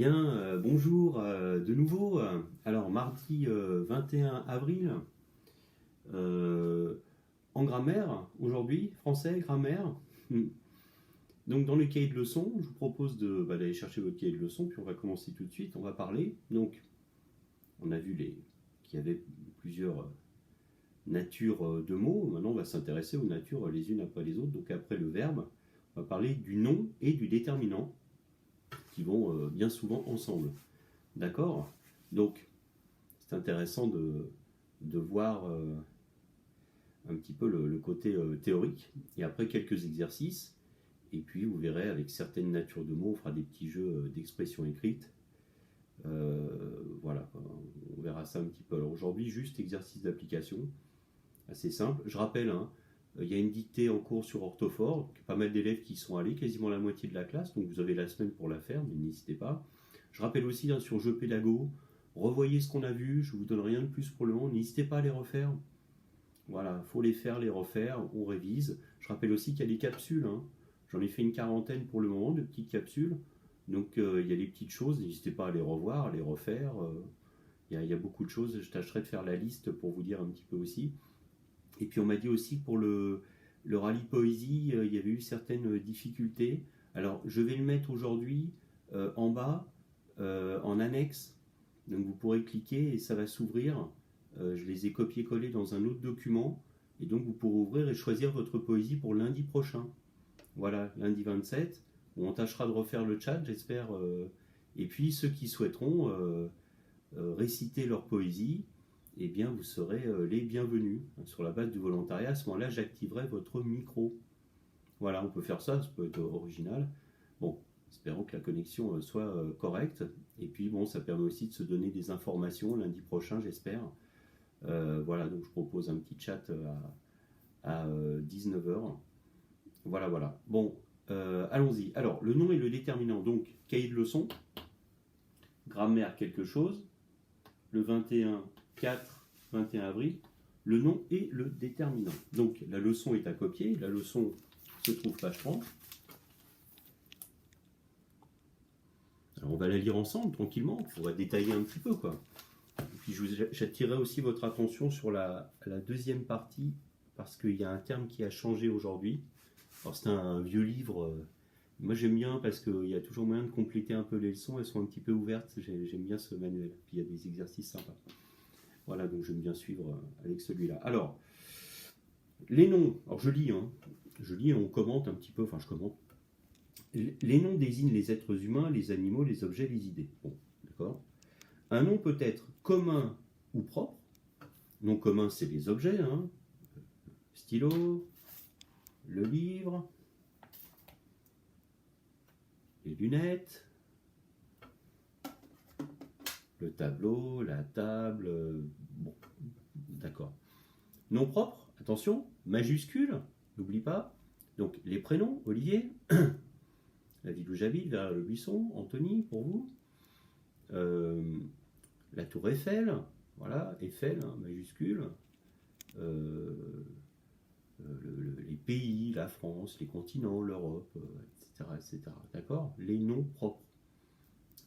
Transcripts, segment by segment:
Bien, bonjour de nouveau. Alors, mardi 21 avril, euh, en grammaire, aujourd'hui, français, grammaire. Donc, dans le cahier de leçons, je vous propose d'aller chercher votre cahier de leçons, puis on va commencer tout de suite. On va parler. Donc, on a vu qu'il y avait plusieurs natures de mots. Maintenant, on va s'intéresser aux natures les unes après les autres. Donc, après le verbe, on va parler du nom et du déterminant, qui vont bien souvent ensemble. D'accord? Donc, c'est intéressant de voir un petit peu le côté théorique, et après quelques exercices, et puis vous verrez avec certaines natures de mots, on fera des petits jeux d'expression écrite. Voilà, on verra ça un petit peu. Alors aujourd'hui, juste exercice d'application, assez simple. Je rappelle, hein, il y a une dictée en cours sur Orthophore, pas mal d'élèves qui y sont allés, quasiment la moitié de la classe, donc vous avez la semaine pour la faire, mais n'hésitez pas. Je rappelle aussi, hein, sur Jeux Pédago, revoyez ce qu'on a vu, je ne vous donne rien de plus pour le moment, n'hésitez pas à les refaire. Voilà, il faut les faire, les refaire, on révise. Je rappelle aussi qu'il y a les capsules, hein. J'en ai fait une quarantaine pour le moment, de petites capsules. Donc il y a les petites choses, n'hésitez pas à les revoir, à les refaire. Il y a beaucoup de choses, je tâcherai de faire la liste pour vous dire un petit peu aussi. Et puis on m'a dit aussi pour le rallye poésie, il y avait eu certaines difficultés. Alors je vais le mettre aujourd'hui en bas, en annexe. Donc vous pourrez cliquer et ça va s'ouvrir. Je les ai copiés-collés dans un autre document. Et donc vous pourrez ouvrir et choisir votre poésie pour lundi prochain. Voilà, lundi 27, où on tâchera de refaire le chat, j'espère. Et puis ceux qui souhaiteront réciter leur poésie, eh bien vous serez les bienvenus. Sur la base du volontariat, à ce moment-là, j'activerai votre micro. Voilà, on peut faire ça, ça peut être original. Bon, espérons que la connexion soit correcte. Et puis bon, ça permet aussi de se donner des informations lundi prochain, j'espère. Voilà, donc je propose un petit chat à 19h. Voilà, voilà. Bon, allons-y. Alors, le nom et le déterminant. Donc, cahier de leçon, grammaire quelque chose, le 21 avril, le nom et le déterminant. Donc, la leçon est à copier. La leçon se trouve page 30. Alors, on va la lire ensemble, tranquillement. On va détailler un petit peu, quoi. Et puis, j'attirerai aussi votre attention sur la deuxième partie, parce qu'il y a un terme qui a changé aujourd'hui. Alors, c'est un vieux livre. Moi, j'aime bien parce qu'il y a toujours moyen de compléter un peu les leçons. Elles sont un petit peu ouvertes. J'aime bien ce manuel. Puis, il y a des exercices sympas. Voilà, donc j'aime bien suivre avec celui-là. Alors, les noms. Alors, je lis, hein. Je lis et on commente un petit peu. Enfin, je commente. Les noms désignent les êtres humains, les animaux, les objets, les idées. Bon, d'accord. Un nom peut être commun ou propre. Nom commun, c'est les objets, hein. Stylo, le livre, les lunettes, le tableau, la table. Bon, d'accord. Nom propre, attention, majuscule, n'oublie pas. Donc les prénoms, Olivier, la ville où j'habite, vers le buisson, Anthony, pour vous. La tour Eiffel, voilà, Eiffel, hein, majuscule. Les pays, la France, les continents, l'Europe, etc., etc. D'accord? Les noms propres.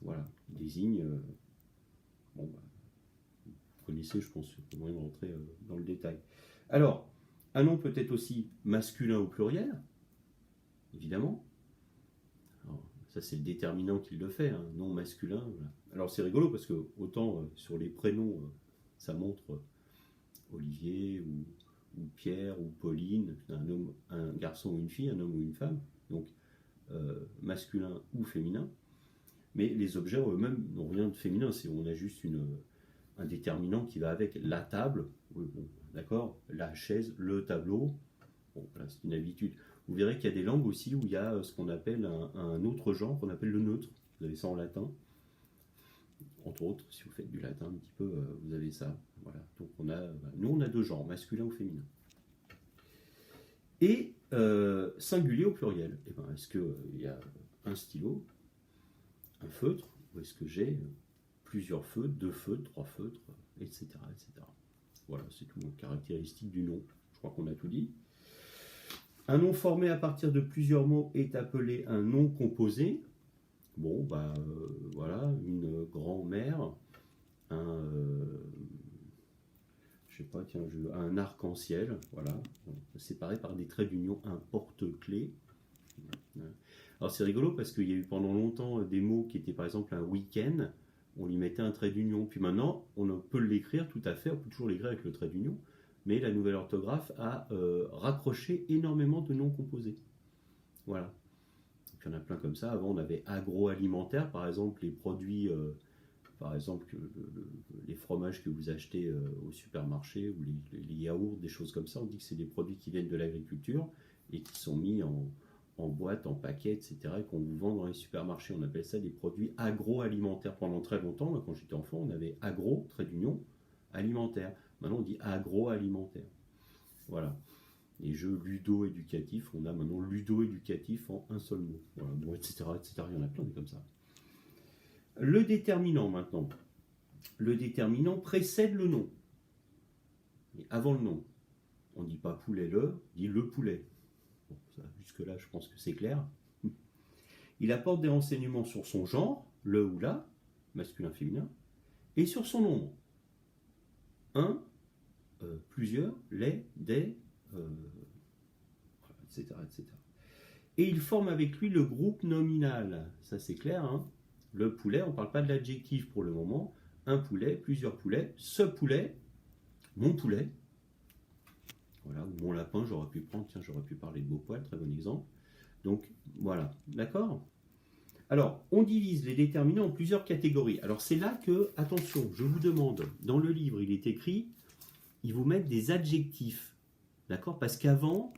Voilà, ils désignent. Bon, bah, vous connaissez, je pense, il moyen de rentrer dans le détail. Alors, un nom peut être aussi masculin ou pluriel, évidemment. Alors, ça, c'est le déterminant qui le fait, hein, nom masculin. Voilà. Alors, c'est rigolo parce que, autant sur les prénoms, ça montre Olivier ou Pierre ou Pauline, un garçon ou une fille, un homme ou une femme, donc masculin ou féminin. Mais les objets eux-mêmes n'ont rien de féminin, on a juste un déterminant qui va avec la table, bon, d'accord, la chaise, le tableau. Bon, voilà, c'est une habitude. Vous verrez qu'il y a des langues aussi où il y a ce qu'on appelle un autre genre, qu'on appelle le neutre. Vous avez ça en latin. Entre autres, si vous faites du latin un petit peu, vous avez ça. Voilà. Donc nous on a deux genres, masculin ou féminin. Et singulier au pluriel. Et ben, est-ce qu'il y a un stylo, un feutre, ou est-ce que j'ai plusieurs feutres, 2 feutres, 3 feutres, etc., etc. Voilà, c'est tout, caractéristique du nom. Je crois qu'on a tout dit. Un nom formé à partir de plusieurs mots est appelé un nom composé. Bon, bah voilà, une grand-mère, je sais pas, tiens, un arc-en-ciel, voilà, séparé par des traits d'union, un porte-clés. Alors c'est rigolo parce qu'il y a eu pendant longtemps des mots qui étaient par exemple un week-end, on lui mettait un trait d'union. Puis maintenant, on peut l'écrire tout à fait, on peut toujours l'écrire avec le trait d'union, mais la nouvelle orthographe a raccroché énormément de noms composés. Voilà. Donc, il y en a plein comme ça. Avant, on avait agroalimentaire, par exemple, les produits, par exemple, les fromages que vous achetez au supermarché ou les yaourts, des choses comme ça. On dit que c'est des produits qui viennent de l'agriculture et qui sont mis en boîte, en paquet, etc. et qu'on vous vend dans les supermarchés. On appelle ça des produits agroalimentaires. Pendant très longtemps, moi, quand j'étais enfant, on avait agro, trait d'union, alimentaire. Maintenant, on dit agroalimentaire. Voilà. Les jeux ludo-éducatifs, on a maintenant ludo-éducatif en un seul mot. Voilà, bon, etc., etc. Il y en a plein comme ça. Le déterminant maintenant. Le déterminant précède le nom. Et avant le nom. On ne dit pas poulet le, on dit le poulet. Bon, jusque-là, je pense que c'est clair. Il apporte des renseignements sur son genre, le ou la, masculin, féminin, et sur son nombre. Un, plusieurs, les, des, etc., etc. Et il forme avec lui le groupe nominal. Ça c'est clair, hein. Le poulet, on ne parle pas de l'adjectif pour le moment. Un poulet, plusieurs poulets, ce poulet, mon poulet. Voilà, ou mon lapin, j'aurais pu prendre, tiens, j'aurais pu parler de Beaupoil, très bon exemple. Donc, voilà, d'accord? Alors, on divise les déterminants en plusieurs catégories. Alors, c'est là que, attention, je vous demande, dans le livre, il est écrit, ils vous mettent des adjectifs, d'accord? Parce qu'avant,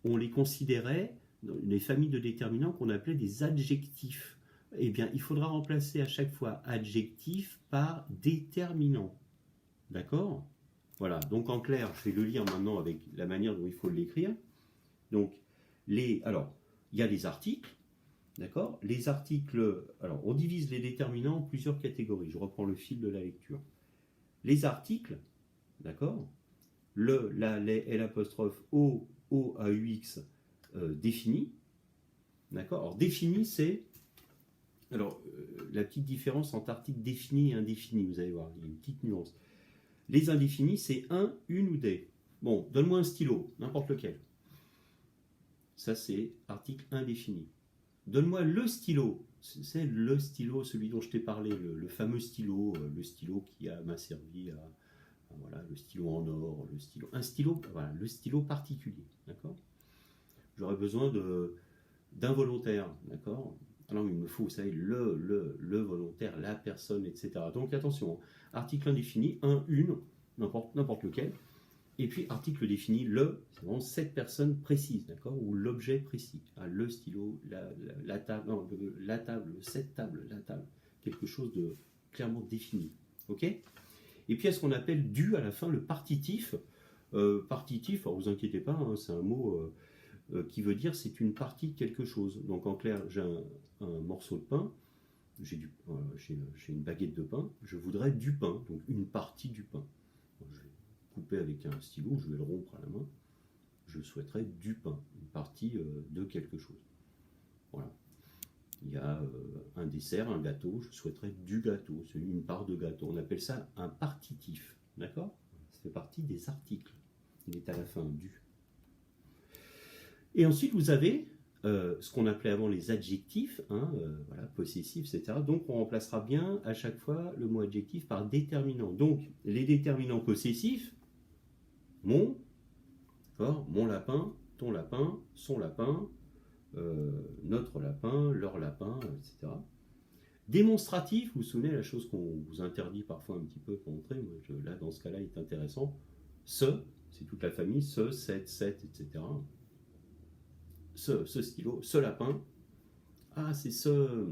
on les considérait, les familles de déterminants qu'on appelait des adjectifs. Eh bien, il faudra remplacer à chaque fois adjectif par déterminant. D'accord? Voilà, donc en clair, je vais le lire maintenant avec la manière dont il faut l'écrire. Donc, alors, il y a les articles, d'accord? Les articles, alors, on divise les déterminants en plusieurs catégories. Je reprends le fil de la lecture. Les articles, d'accord? Le, la, les, l'apostrophe, o, AUX, défini, d'accord? Alors, défini, c'est... Alors, la petite différence entre article défini et indéfini, vous allez voir, il y a une petite nuance. Les indéfinis, c'est un, une ou des. Bon, donne-moi un stylo, n'importe lequel. Ça, c'est article indéfini. Donne-moi le stylo. C'est le stylo, celui dont je t'ai parlé, le fameux stylo, le stylo qui m'a servi à... Voilà, le stylo en or, le stylo... Un stylo, voilà, le stylo particulier, d'accord? J'aurais besoin d'involontaire, d'accord? Alors il me faut, vous savez, le volontaire, la personne, etc. Donc attention, article indéfini, un, une, n'importe lequel. Et puis article défini, le, c'est vraiment cette personne précise, d'accord? Ou l'objet précis. Ah, le stylo, la table, non, la table, cette table, la table. Quelque chose de clairement défini. Ok? Et puis à ce qu'on appelle du à la fin, le partitif. Partitif, alors vous inquiétez pas, hein, c'est un mot qui veut dire c'est une partie de quelque chose. Donc en clair, j'ai un morceau de pain, j'ai une baguette de pain, je voudrais du pain, donc une partie du pain. Je vais couper avec un stylo, je vais le rompre à la main, je souhaiterais du pain, une partie de quelque chose. Voilà. Il y a un dessert, un gâteau, je souhaiterais du gâteau, c'est une part de gâteau. On appelle ça un partitif, d'accord? Ça fait partie des articles. Il est à la fin du. Et ensuite, vous avez ce qu'on appelait avant les adjectifs, hein, voilà, possessifs, etc. Donc, on remplacera bien à chaque fois le mot adjectif par déterminant. Donc, les déterminants possessifs, mon, mon lapin, ton lapin, son lapin, notre lapin, leur lapin, etc. Démonstratif, vous vous souvenez, la chose qu'on vous interdit parfois un petit peu pour montrer, là, dans ce cas-là, il est intéressant. Ce, c'est toute la famille, ce, cette, etc. Ce stylo, ce lapin. Ah, c'est ce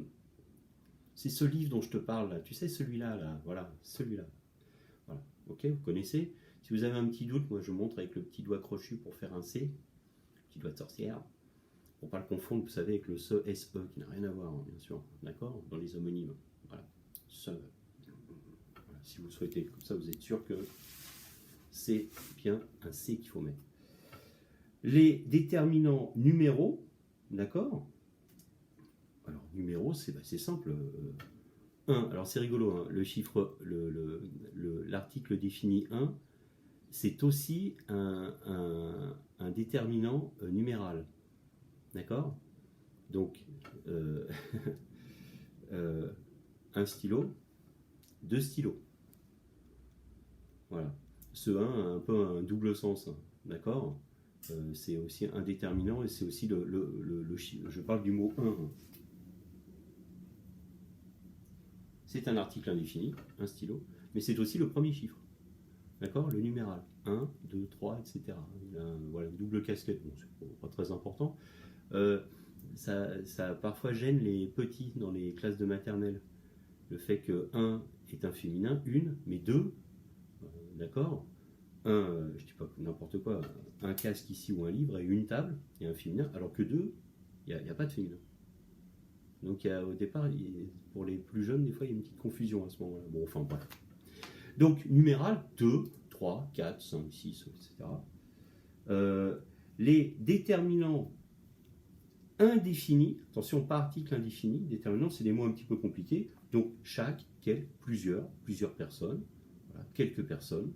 livre dont je te parle là. Tu sais, celui-là, là, voilà, celui-là. Voilà, ok, vous connaissez. Si vous avez un petit doute, moi je montre avec le petit doigt crochu pour faire un C, petit doigt de sorcière, pour pas le confondre, vous savez, avec le SE, SE, qui n'a rien à voir, hein, bien sûr, d'accord, dans les homonymes. Voilà, ce. Voilà, si vous souhaitez, comme ça vous êtes sûr que c'est bien un C qu'il faut mettre. Les déterminants numéraux, d'accord? Alors, numéro, c'est simple. 1, alors c'est rigolo, hein, le chiffre, l'article défini 1, c'est aussi un déterminant numéral. D'accord? Donc, un stylo, 2 stylos. Voilà. Ce 1 a un peu un double sens. Hein, d'accord? C'est aussi un déterminant et c'est aussi le chiffre. Je parle du mot 1. Hein. C'est un article indéfini, un stylo, mais c'est aussi le premier chiffre. D'accord? Le numéral. 1, 2, 3, etc. Il a voilà, une double casquette, bon, c'est pas très important. Ça parfois gêne les petits dans les classes de maternelle. Le fait que 1 est un féminin, une, mais 2, d'accord? Je dis pas n'importe quoi, un casque ici ou un livre et une table, et un féminin, alors que 2, il n'y a pas de féminin. Donc au départ, pour les plus jeunes, des fois, il y a une petite confusion à ce moment-là. Bon, enfin bref. Donc, numéral, 2, 3, 4, 5, 6, etc. Les déterminants indéfinis, attention, pas article indéfini, déterminants, c'est des mots un petit peu compliqués. Donc, chaque, quel, plusieurs personnes, voilà, quelques personnes.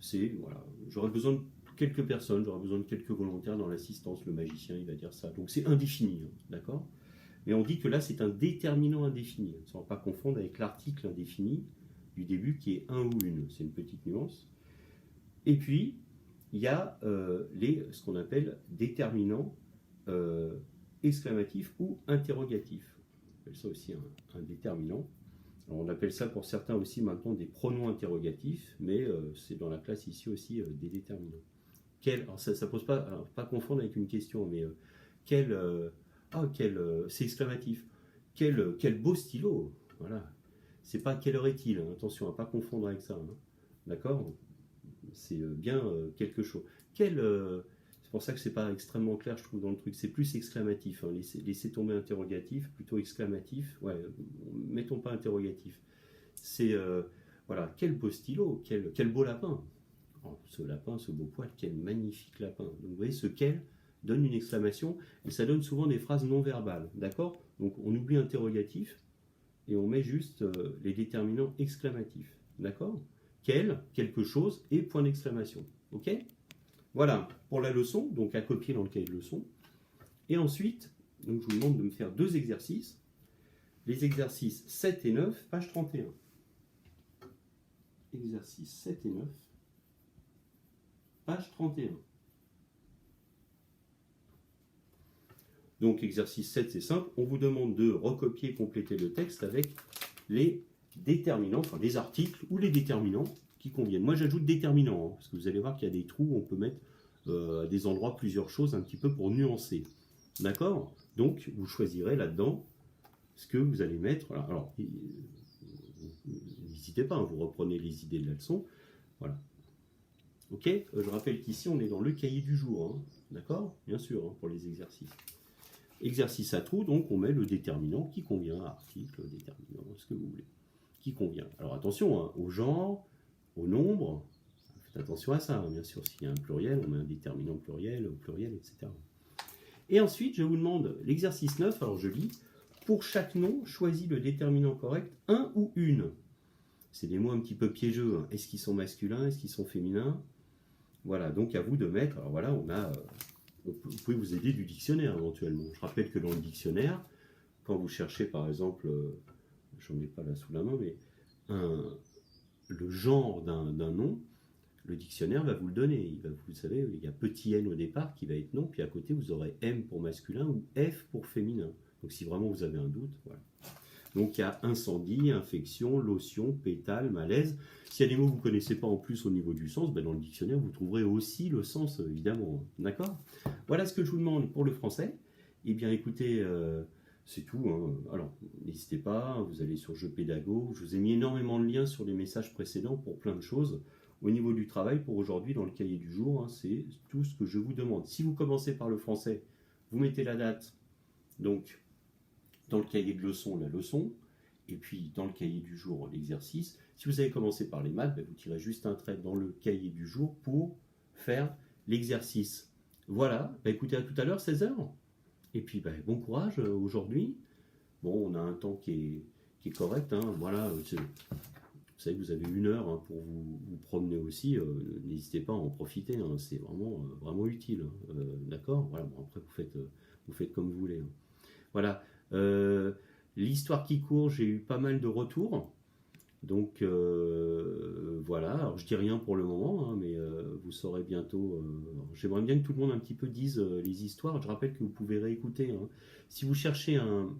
C'est, voilà, j'aurais besoin de quelques personnes, j'aurais besoin de quelques volontaires dans l'assistance, le magicien, il va dire ça. Donc, c'est indéfini, hein, d'accord? Mais on dit que là, c'est un déterminant indéfini. Ça ne va pas confondre avec l'article indéfini du début qui est un ou une. C'est une petite nuance. Et puis, il y a ce qu'on appelle déterminants exclamatifs ou interrogatifs. On appelle ça aussi un déterminant. Alors, on appelle ça pour certains aussi maintenant des pronoms interrogatifs, mais c'est dans la classe ici aussi des déterminants. Alors ça ne pose pas confondre avec une question, mais c'est exclamatif. Quel beau stylo. Voilà. C'est pas quelle heure est-il, hein. Attention à ne pas confondre avec ça. Hein. D'accord? C'est bien quelque chose. C'est pour ça que c'est pas extrêmement clair, je trouve, dans le truc. C'est plus exclamatif. Hein. Laissez tomber interrogatif, plutôt exclamatif. Ouais, mettons pas interrogatif. C'est voilà, quel beau stylo, quel beau lapin. Oh, ce lapin, ce beau poil, quel magnifique lapin. Donc vous voyez, ce quel donne une exclamation et ça donne souvent des phrases non verbales. D'accord? Donc on oublie interrogatif et on met juste les déterminants exclamatifs. D'accord? Quel, quelque chose et point d'exclamation. Ok? Voilà pour la leçon, donc à copier dans le cahier de leçon. Et ensuite, donc je vous demande de me faire 2 exercices. Les exercices 7 et 9, page 31. Exercices 7 et 9, page 31. Donc exercice 7, c'est simple. On vous demande de recopier et compléter le texte avec les déterminants, enfin les articles ou les déterminants qui conviennent. Moi j'ajoute déterminants, hein, parce que vous allez voir qu'il y a des trous où on peut mettre à des endroits plusieurs choses un petit peu pour nuancer. D'accord? Donc vous choisirez là-dedans ce que vous allez mettre. Voilà. Alors n'hésitez pas, hein, vous reprenez les idées de la leçon. Voilà. Ok? Je rappelle qu'ici on est dans le cahier du jour. Hein. D'accord? Bien sûr, hein, pour les exercices. Exercice à trous, donc on met le déterminant qui convient, article, déterminant, ce que vous voulez, qui convient. Alors attention, hein, au genre, au nombre, faites attention à ça, hein, bien sûr, s'il y a un pluriel, on met un déterminant pluriel, au pluriel, etc. Et ensuite, je vous demande l'exercice 9, alors je lis, pour chaque nom, choisis le déterminant correct, un ou une. C'est des mots un petit peu piégeux, hein. Est-ce qu'ils sont masculins, est-ce qu'ils sont féminins? Voilà, donc à vous de mettre, alors voilà, on a... vous pouvez vous aider du dictionnaire éventuellement. Je rappelle que dans le dictionnaire, quand vous cherchez par exemple, j'en ai pas là sous la main, mais le genre d'un nom, le dictionnaire va vous le donner. Vous savez, il y a petit n au départ qui va être nom, puis à côté vous aurez m pour masculin ou f pour féminin. Donc si vraiment vous avez un doute, voilà. Donc il y a incendie, infection, lotion, pétale, malaise. S'il y a des mots que vous ne connaissez pas en plus au niveau du sens, ben dans le dictionnaire, vous trouverez aussi le sens, évidemment. D'accord? Voilà ce que je vous demande pour le français. Eh bien, écoutez, c'est tout. Hein. Alors, n'hésitez pas, vous allez sur Jeux Pédago. Je vous ai mis énormément de liens sur les messages précédents pour plein de choses. Au niveau du travail, pour aujourd'hui, dans le cahier du jour, hein, c'est tout ce que je vous demande. Si vous commencez par le français, vous mettez la date. Donc, dans le cahier de leçon, la leçon, et puis dans le cahier du jour, l'exercice. Si vous avez commencé par les maths, ben vous tirez juste un trait dans le cahier du jour pour faire l'exercice. Voilà, ben écoutez, à tout à l'heure, 16h. Et puis ben, bon courage aujourd'hui. Bon, on a un temps qui est correct, hein, voilà. Vous savez que vous avez 1 heure hein, pour vous promener aussi, n'hésitez pas à en profiter, hein, c'est vraiment utile. Hein, d'accord. Voilà, bon, après vous faites comme vous voulez. Hein. Voilà. L'histoire qui court, j'ai eu pas mal de retours. Donc voilà, alors je dis rien pour le moment, hein, mais vous saurez bientôt. J'aimerais bien que tout le monde un petit peu dise les histoires. Je rappelle que vous pouvez réécouter. Hein. Si vous cherchez un.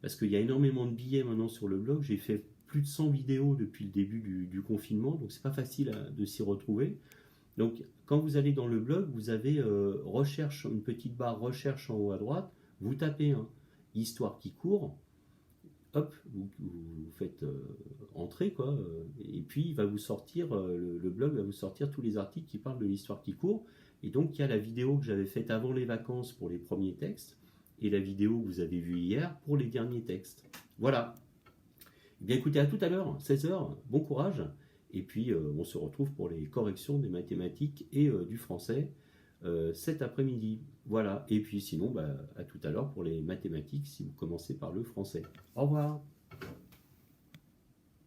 Parce qu'il y a énormément de billets maintenant sur le blog, j'ai fait plus de 100 vidéos depuis le début du confinement, donc c'est pas facile de s'y retrouver. Donc quand vous allez dans le blog, vous avez recherche, une petite barre recherche en haut à droite, vous tapez hein, histoire qui court, hop, vous faites entrer, quoi, et puis il va vous sortir, le blog va vous sortir tous les articles qui parlent de l'histoire qui court, et donc il y a la vidéo que j'avais faite avant les vacances pour les premiers textes, et la vidéo que vous avez vue hier pour les derniers textes. Voilà. Eh bien écoutez, à tout à l'heure, 16 h, bon courage, et puis on se retrouve pour les corrections des mathématiques et du français cet après-midi. Voilà, et puis sinon, bah, à tout à l'heure pour les mathématiques si vous commencez par le français. Au revoir.